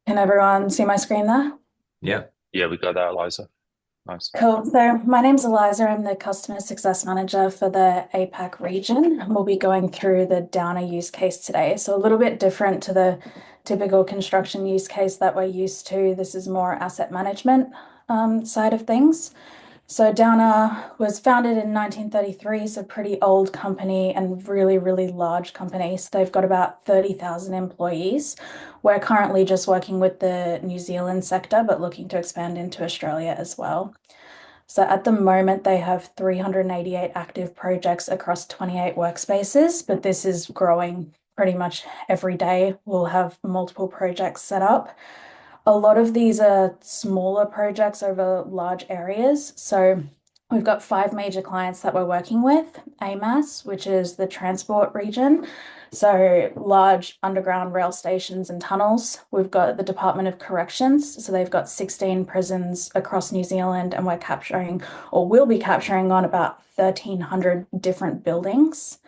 Can everyone see my screen there? Yeah. Yeah, we got that, Eliza. Nice. Cool. So my name's Eliza. I'm the Customer Success Manager for the APAC region. We'll be going through the Downer use case today. So a little bit different to the typical construction use case that we're used to. This is more asset management side of things. So Downer was founded in 1933, so pretty old company and really, really large company. So they've got about 30,000 employees. We're currently just working with the New Zealand sector, but looking to expand into Australia as well. So at the moment, they have 388 active projects across 28 workspaces, but this is growing pretty much every day. We'll have multiple projects set up. A lot of these are smaller projects over large areas. So we've got five major clients that we're working with. AMAS, which is the transport region. So large underground rail stations and tunnels. We've got the Department of Corrections. So they've got 16 prisons across New Zealand, and we're capturing or will be capturing on about 1,300 different buildings.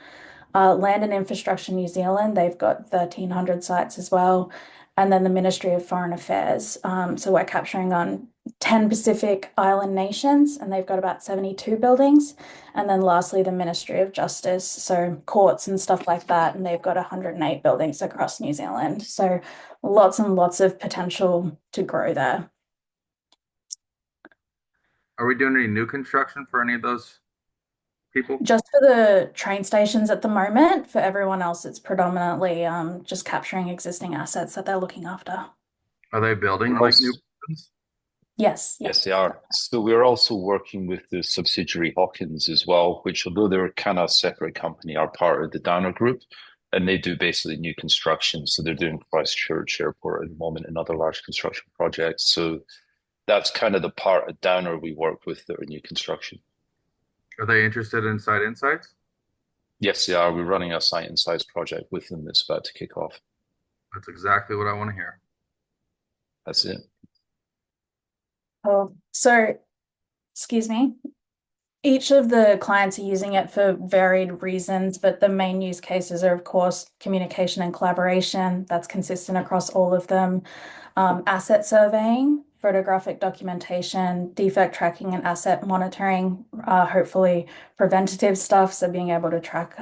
Land and Infrastructure New Zealand, they've got 1,300 sites as well. And then the Ministry of Foreign Affairs. So we're capturing on 10 Pacific Island nations, and they've got about 72 buildings. And then lastly, the Ministry of Justice, so courts and stuff like that, and they've got 108 buildings across New Zealand. So lots and lots of potential to grow there. Are we doing any new construction for any of those people? Just for the train stations at the moment, for everyone else, it's predominantly just capturing existing assets that they're looking after. Are they building We're like new also, ones? Yes, yeah. yes, they are. So we're also working with the subsidiary Hawkins as well, which although they're kind of a separate company, are part of the Downer Group, and they do basically new construction. So they're doing Christchurch Airport at the moment and other large construction projects. So that's kind of the part of Downer we work with that are new construction. Are they interested in site insights? Yes, they are. We're running a site and size project with them that's about to kick off. That's exactly what I want to hear. That's it. Oh, so, excuse me. Each of the clients are using it for varied reasons, but the main use cases are, of course, communication and collaboration. That's consistent across all of them. Asset surveying, photographic documentation, defect tracking, and asset monitoring. Hopefully, preventative stuff, so being able to track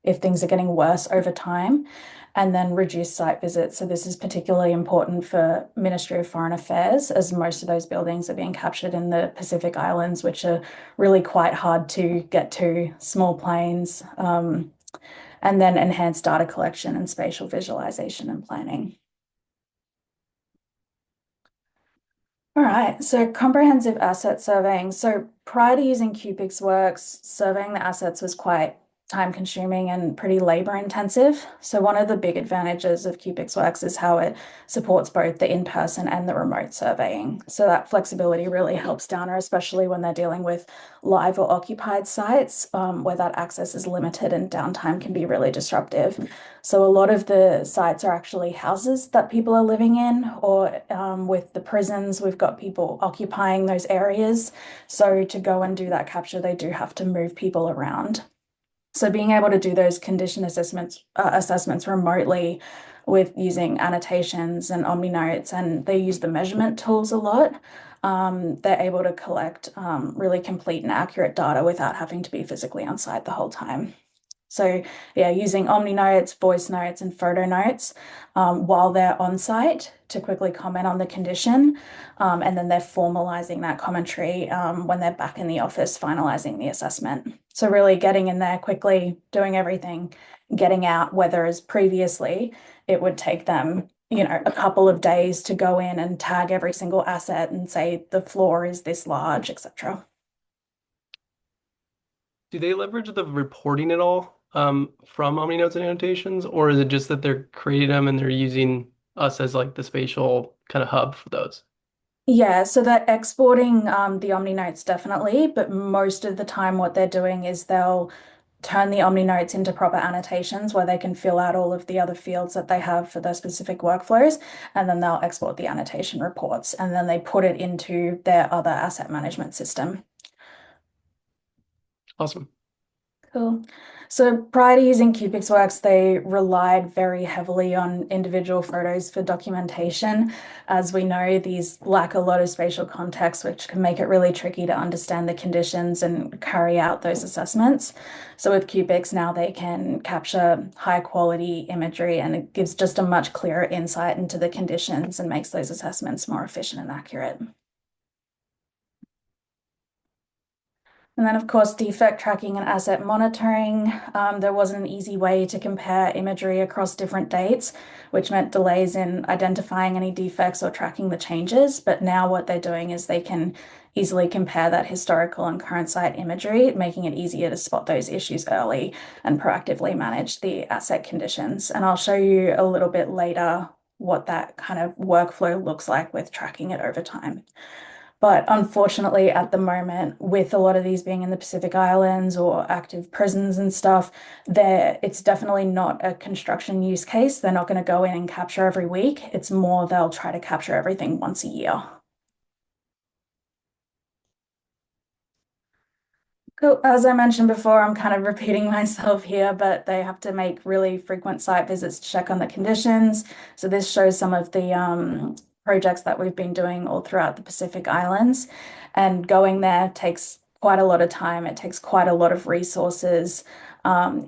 if things are getting worse over time, and then reduce site visits. So this is particularly important for Ministry of Foreign Affairs, as most of those buildings are being captured in the Pacific Islands, which are really quite hard to get to, small planes, and then enhanced data collection and spatial visualization and planning. All right, so comprehensive asset surveying. So prior to using QPixWorks, surveying the assets was quite time consuming and pretty labor intensive. So one of the big advantages of QPixWorks is how it supports both the in-person and the remote surveying. So that flexibility really helps Downer, especially when they're dealing with live or occupied sites, where that access is limited and downtime can be really disruptive. So a lot of the sites are actually houses that people are living in, or with the prisons, we've got people occupying those areas. So to go and do that capture, they do have to move people around. So being able to do those condition assessments remotely with using annotations and OmniNotes, and they use the measurement tools a lot. They're able to collect really complete and accurate data without having to be physically on site the whole time. So yeah, using OmniNotes, voice notes, and photo notes while they're on site to quickly comment on the condition. And then they're formalizing that commentary when they're back in the office, finalizing the assessment. So really getting in there quickly, doing everything, getting out, whereas previously it would take them, a couple of days to go in and tag every single asset and say the floor is this large, etc. Do they leverage the reporting at all from OmniNotes and annotations, or is it just that they're creating them and they're using us as like the spatial kind of hub for those? Yeah, so they're exporting the Omni Notes definitely, but most of the time what they're doing is they'll turn the Omni Notes into proper annotations where they can fill out all of the other fields that they have for their specific workflows, and then they'll export the annotation reports, and then they put it into their other asset management system. Awesome. Cool. So prior to using QpixWorks, they relied very heavily on individual photos for documentation. As we know, these lack a lot of spatial context, which can make it really tricky to understand the conditions and carry out those assessments. So with QPix now they can capture high quality imagery, and it gives just a much clearer insight into the conditions and makes those assessments more efficient and accurate. And then, of course, defect tracking and asset monitoring. There wasn't an easy way to compare imagery across different dates, which meant delays in identifying any defects or tracking the changes. But now what they're doing is they can easily compare that historical and current site imagery, making it easier to spot those issues early and proactively manage the asset conditions. And I'll show you a little bit later what that kind of workflow looks like with tracking it over time. But unfortunately, at the moment, with a lot of these being in the Pacific Islands or active prisons and stuff, it's definitely not a construction use case. They're not going to go in and capture every week. It's more they'll try to capture everything once a year. Cool. As I mentioned before, I'm kind of repeating myself here, but they have to make really frequent site visits to check on the conditions. So this shows some of the projects that we've been doing all throughout the Pacific Islands. And going there takes quite a lot of time. It takes quite a lot of resources.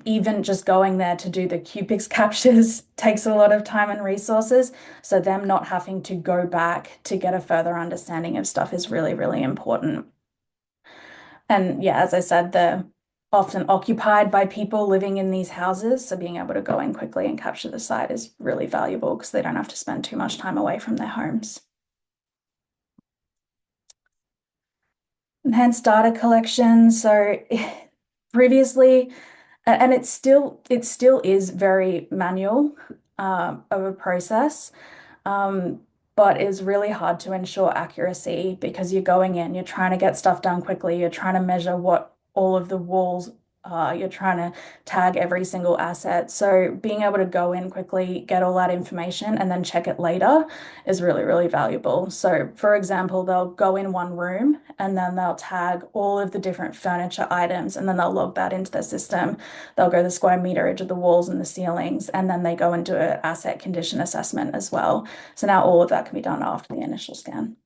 Even just going there to do the QPix captures takes a lot of time and resources. So them not having to go back to get a further understanding of stuff is really, really important. And yeah, as I said, they're often occupied by people living in these houses. So being able to go in quickly and capture the site is really valuable because they don't have to spend too much time away from their homes. Enhanced data collection. So previously, and it still is very manual of a process. But it's really hard to ensure accuracy because you're going in, you're trying to get stuff done quickly, you're trying to measure what all of the walls are, you're trying to tag every single asset. So being able to go in quickly, get all that information, and then check it later is really, really valuable. So for example, they'll go in one room and then they'll tag all of the different furniture items and then they'll log that into their system. They'll go the square meterage of the walls and the ceilings, and then they go and do an asset condition assessment as well. So now all of that can be done after the initial scan.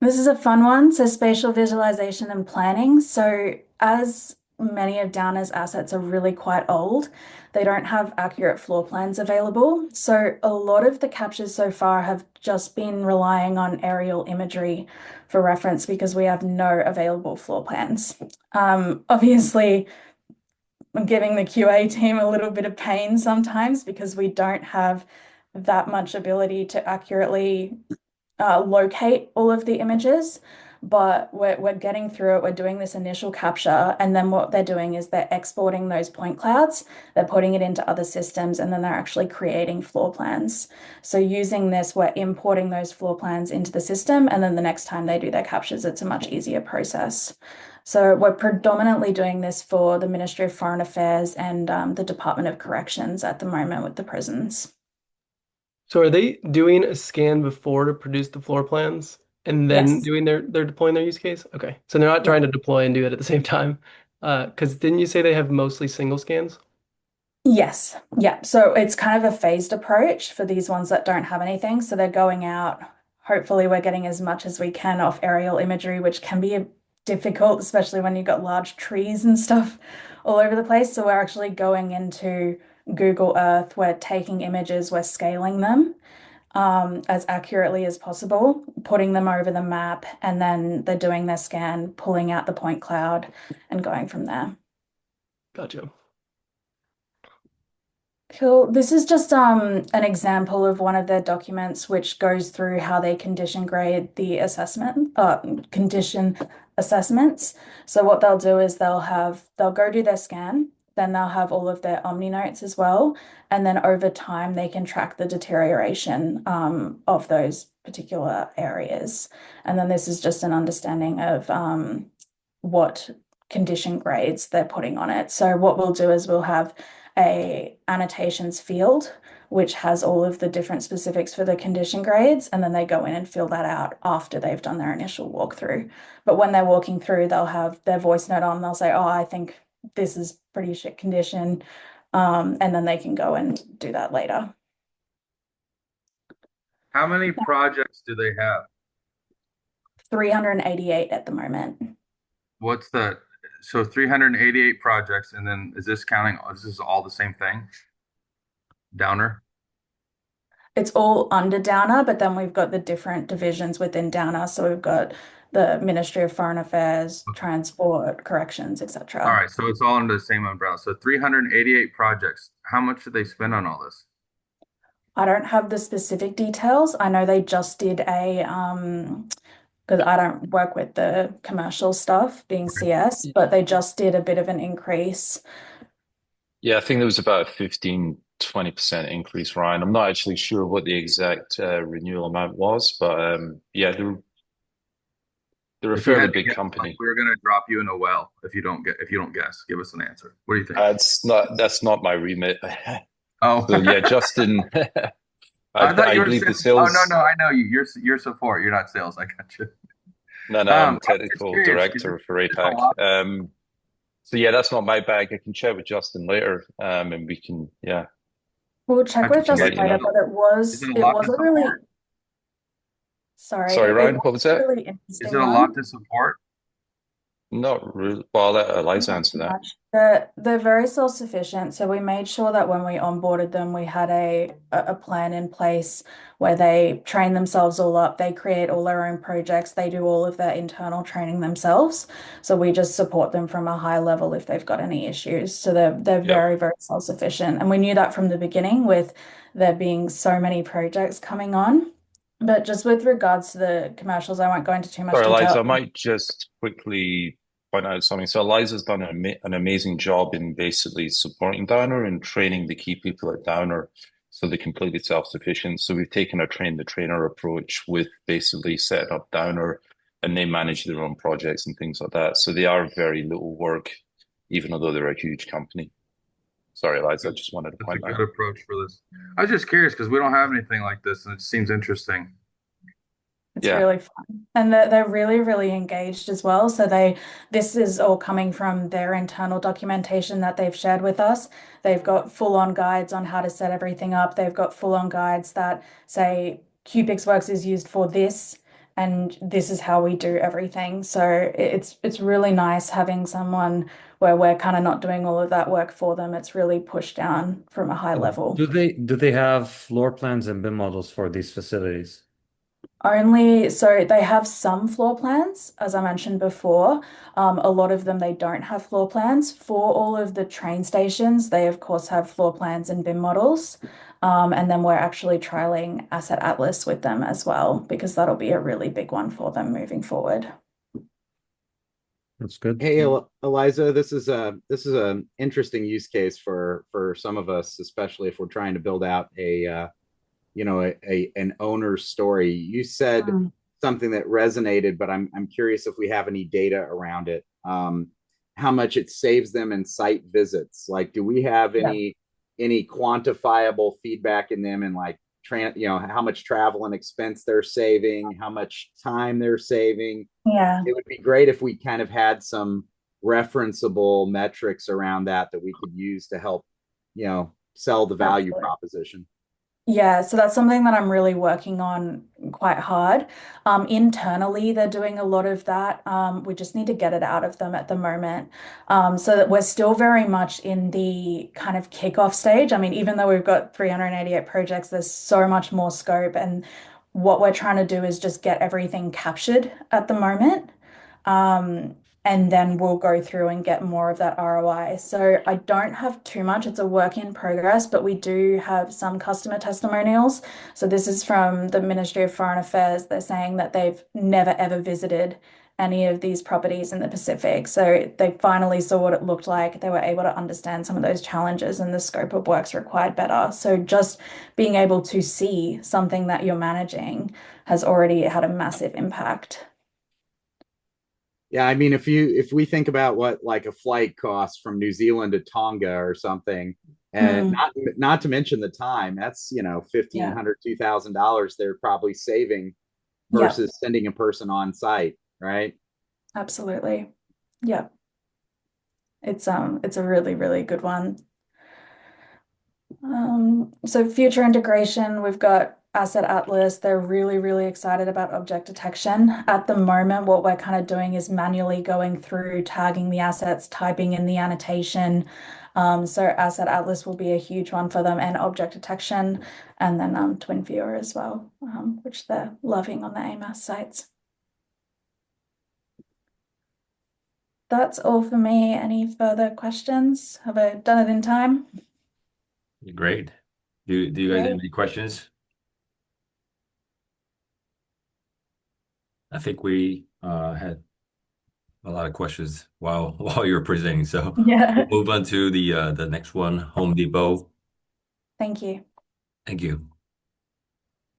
This is a fun one. So spatial visualization and planning. So as many of Downer's assets are really quite old, they don't have accurate floor plans available. So a lot of the captures so far have just been relying on aerial imagery for reference because we have no available floor plans. Obviously, I'm giving the QA team a little bit of pain sometimes because we don't have that much ability to accurately locate all of the images, but we're getting through it. We're doing this initial capture, and then what they're doing is they're exporting those point clouds, they're putting it into other systems, and then they're actually creating floor plans. So using this, we're importing those floor plans into the system, and then the next time they do their captures, it's a much easier process. So we're predominantly doing this for the Ministry of Foreign Affairs and the Department of Corrections at the moment with the prisons. So are they doing a scan before to produce the floor plans and then Yes. doing they're deploying their use case? Okay. So they're not trying to deploy and do it at the same time. Because didn't you say they have mostly single scans? Yes. Yeah. So it's kind of a phased approach for these ones that don't have anything. So they're going out. Hopefully, we're getting as much as we can off aerial imagery, which can be difficult, especially when you've got large trees and stuff all over the place. So we're actually going into Google Earth, we're taking images, we're scaling them as accurately as possible, putting them over the map, and then they're doing their scan, pulling out the point cloud, and going from there. Gotcha. Cool. This is just an example of one of their documents which goes through how they condition grade the condition assessments. So what they'll do is they'll go do their scan, then they'll have all of their Omni notes as well, and then over time they can track the deterioration of those particular areas. And then this is just an understanding of what condition grades they're putting on it. So what we'll do is we'll have a annotations field, which has all of the different specifics for the condition grades, and then they go in and fill that out after they've done their initial walkthrough. But when they're walking through, they'll have their voice note on, they'll say, oh, I think this is pretty shit condition. And then they can go and do that later. How many projects do they have? 388 at the moment. What's the, so 388 projects, and then is this counting, is this all the same thing? Downer? It's all under Downer, but then we've got the different divisions within Downer. So we've got the Ministry of Foreign Affairs, Transport, Corrections, etc. All right, so it's all under the same umbrella. So 388 projects. How much did they spend on all this? I don't have the specific details. I know they just did a because I don't work with the commercial stuff being CS, but they just did a bit of an increase. Yeah, I think there was about a 15-20% increase, Ryan. I'm not actually sure what the exact renewal amount was, but yeah, they're a If you fairly had to big guess, company. like, we're gonna drop you in a well if you don't guess. Give us an answer. What do you think? That's not my remit. Oh, So yeah, Justin, I thought you I were believe the sales. Oh, sales. no, I know you. You're support. You're not sales. I got you. No, I I'm was just technical curious. director for Is it a APAC. lot? So yeah, that's not my bag. I can chat with Justin later, and we can, yeah, We'll check I'm with just can Justin let curious. you later, know. but Is it a it lot to was a really support? sorry, Sorry, it Ryan, was what was a that? really Is interesting it a lot one. to support? Not really. Well, I'll let Eliza Not answer too that. much. They're very self-sufficient. So we made sure that when we onboarded them, we had a plan in place where they train themselves all up. They create all their own projects. They do all of their internal training themselves. So we just support them from a high level if they've got any issues. So they're Yep. very, very self-sufficient. And we knew that from the beginning with there being so many projects coming on. But just with regards to the commercials, I won't go into too much Sorry, Eliza, detail. I might just quickly point out something. So Eliza's done an amazing job in basically supporting Downer and training the key people at Downer so they're completely self-sufficient. So we've taken a train-the-trainer approach with basically setting up Downer, and they manage their own projects and things like that. So they are very little work, even though they're a huge company. Sorry, Eliza, I just wanted to That's a point that good out. approach for this. I was just curious because we don't have anything like this, and it seems interesting. It's Yeah. really fun. And they're really, really engaged as well. So this is all coming from their internal documentation that they've shared with us. They've got full-on guides on how to set everything up. They've got full-on guides that say QPixWorks is used for this, and this is how we do everything. So it's really nice having someone where we're kind of not doing all of that work for them. It's really pushed down from a high level. Do they have floor plans and BIM models for these facilities? Only, so they have some floor plans, as I mentioned before. A lot of them they don't have floor plans. For all of the train stations, they of course have floor plans and BIM models. And then we're actually trialing Asset Atlas with them as well, because that'll be a really big one for them moving forward. That's good. Hey, Eliza, this is an interesting use case for some of us, especially if we're trying to build out an owner's story. You said something that resonated, but I'm curious if we have any data around it. How much it saves them in site visits? Like, do we have any quantifiable feedback in them, and like how much travel and expense they're saving, how much time they're saving? Yeah. It would be great if we kind of had some referenceable metrics around that we could use to help, sell the value proposition. Yeah, so that's something that I'm really working on quite hard. Internally, they're doing a lot of that. We just need to get it out of them at the moment. So that we're still very much in the kind of kickoff stage. I mean, even though we've got 388 projects, there's so much more scope. And what we're trying to do is just get everything captured at the moment. And then we'll go through and get more of that ROI. So I don't have too much. It's a work in progress, but we do have some customer testimonials. So this is from the Ministry of Foreign Affairs. They're saying that they've never ever visited any of these properties in the Pacific. So they finally saw what it looked like. They were able to understand some of those challenges and the scope of works required better. So just being able to see something that you're managing has already had a massive impact. Yeah, I mean, if we think about what like a flight costs from New Zealand to Tonga or something, And Mm, not to mention the time, that's, yeah. $1,500, $2,000 they're probably saving Yeah, versus sending a person on site, right? absolutely. Yeah. It's a really, really good one. So future integration, we've got Asset Atlas. They're really, really excited about object detection. At the moment, what we're kind of doing is manually going through, tagging the assets, typing in the annotation. So Asset Atlas will be a huge one for them, and object detection, and then Twin Viewer as well, which they're loving on the AMAS sites. That's all for me. Any further questions? Have I done it in time? Great. Do you guys have Great. any questions? I think we had a lot of questions while while you were presenting. So we'll Yeah. move on to the next one, Home Depot. Thank you. Thank you.